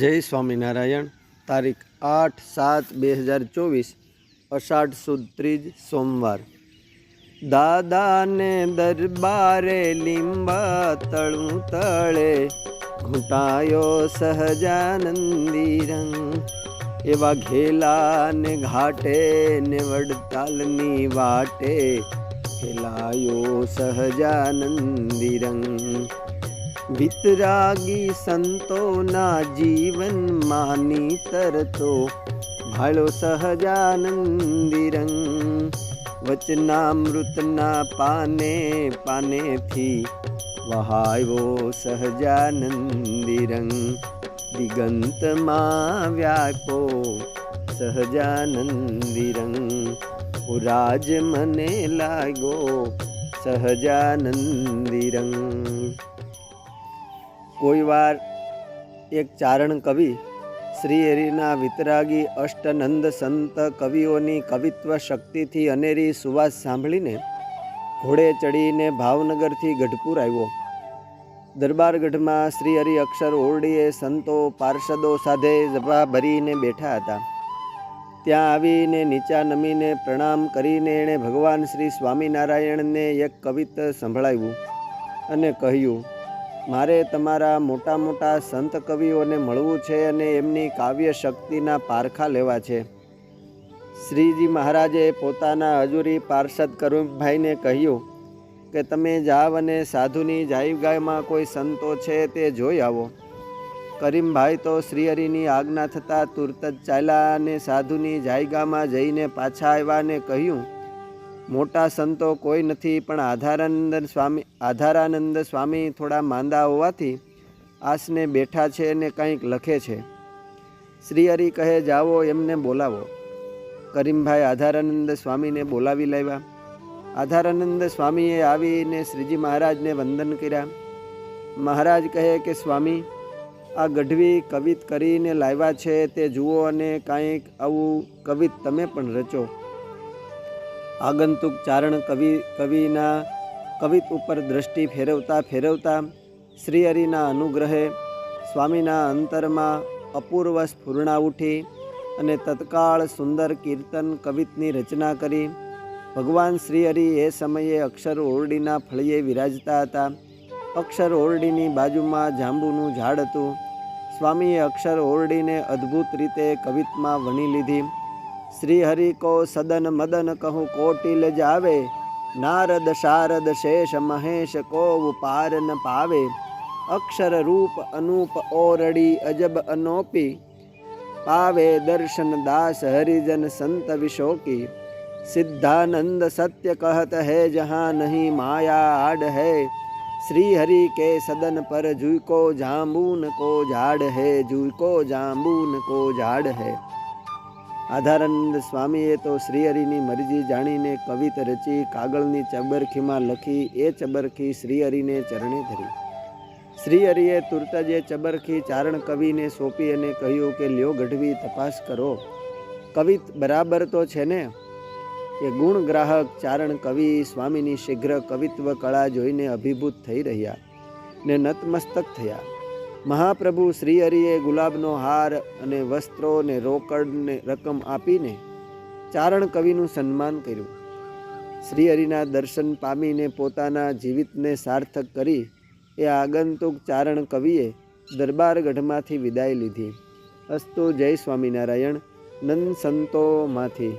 જય સ્વામિનારાયણ। તારીખ 8/7/2024 અષાઢ સુદ ત્રીજ સોમવાર। દાદાને દરબારે લીંબા તળું તળે ઘૂંટાયો સહજાનંદી રંગ। એવા ઘેલા ને ઘાટે ને વડતાલની વાટે ખેલાયો સહજાનંદી રંગ। વિતરાગી સંતોના જીવન માની તરતો ભાળો સહજાનંદી રંગ। વચનામૃતના પાને પાનેથી વહાયો સહજાનંદી રંગ। દિગંતમાં વ્યાપો સહજાનંદી રંગ। પુરાજ મને લાગ્યો સહજાનંદી રંગ। કોઈ વાર એક ચારણ કવિ શ્રી હરિના વિતરાગી અષ્ટનંદ સંત કવિઓની કવિત્વ શક્તિથી અનેરી સુવાસ સાંભળીને ઘોડે ચડીને ભાવનગરથી ગઢપુર આવ્યો। દરબારગઢમાં શ્રી હરિ અક્ષર ઓરડીએ સંતો પાર્ષદો સાથે સભા ભરીને બેઠા હતા। ત્યાં આવીને નીચા નમીને પ્રણામ કરીને એણે ભગવાન શ્રી સ્વામિનારાયણને એક કવિત સંભળાવ્યું અને કહ્યું, મારે તમારા મોટા મોટા સંત કવિઓને મળવું છે અને એમની કાવ્ય શક્તિના પારખા લેવા છે। શ્રીજી મહારાજે પોતાના હજુરી પાર્ષદ કરુમભાઈને કહ્યું કે તમે જાવ અને સાધુની જાયગામાં કોઈ સંતો છે તે જોઈ આવો। કરીમભાઈ તો શ્રીહરિની આજ્ઞા થતાં તુરત જ ચાલ્યા અને સાધુની જાયગામાં જઈને પાછા આવ્યા અને કહ્યું, મોટા સંતો કોઈ નથી, પણ આધારાનંદ સ્વામી થોડા માંદા હોવાથી આસને બેઠા છે અને કંઈક લખે છે। શ્રીહરિ કહે, જાઓ એમને બોલાવો। કરીમભાઈ આધારાનંદ સ્વામીને બોલાવી લાવ્યા। આધારાનંદ સ્વામીએ આવીને શ્રીજી મહારાજને વંદન કર્યા। મહારાજ કહે કે સ્વામી, આ ગઢવી કવિત કરીને લાવ્યા છે તે જુઓ અને કાંઈક આવું કવિત તમે પણ રચો। આગંતુક ચારણ કવિના કવિત ઉપર દ્રષ્ટિ ફેરવતા ફેરવતા શ્રીહરિના અનુગ્રહે સ્વામીના અંતરમાં અપૂર્વ સ્ફુરણા ઉઠી અને તત્કાળ સુંદર કીર્તન કવિતની રચના કરી। ભગવાન શ્રીહરિ એ સમયે અક્ષર ઓરડીના ફળિયે વિરાજતા હતા। અક્ષર ઓરડીની બાજુમાં જાંબુનું ઝાડ હતું। સ્વામીએ અક્ષર ઓરડીને અદ્ભુત રીતે કવિતમાં વણી લીધી। શ્રી હરિ કો સદન મદન કહું કોટિલ જાવે, નારદ શારદ શેષ મહેશ કો પાર ન પાવે। અક્ષર રૂપ અનૂપ ઓરડી અજબ અનોપી, પાવે દર્શન દાસ હરિજન સંત વિશોકી। सिद्धानंद सत्य कहत है जहाँ नहीं माया आड है, श्री हरि के सदन पर जुको जाम्बून को झाड़ है, जुको जाम्बून को झाड़ है। આધારાનંદ સ્વામીએ તો શ્રીહરિની મરજી જાણીને કવિત રચી કાગળની ચબરખીમાં લખી એ ચબરખી શ્રીહરિને ચરણે ધરી। શ્રીહરિએ તુરત જ એ ચબરખી ચારણ કવિને સોંપી અને કહ્યું કે લ્યો ગઢવી તપાસ કરો, કવિત બરાબર તો છે ને? એ ગુણગ્રાહક ચારણ કવિ સ્વામીની શીઘ્ર કવિત્વ કળા જોઈને અભિભૂત થઈ રહ્યા ને નતમસ્તક થયા। મહાપ્રભુ શ્રીહરિએ ગુલાબનો હાર અને વસ્ત્રો ને રોકડ ને રકમ આપીને ચારણ કવિનું સન્માન કર્યું। શ્રીહરિના દર્શન પામીને પોતાના જીવિતને સાર્થક કરી એ આગંતુક ચારણ કવિએ દરબારગઢમાંથી વિદાય લીધી। અસ્તુ જય સ્વામિનારાયણ। નંદ સંતોમાંથી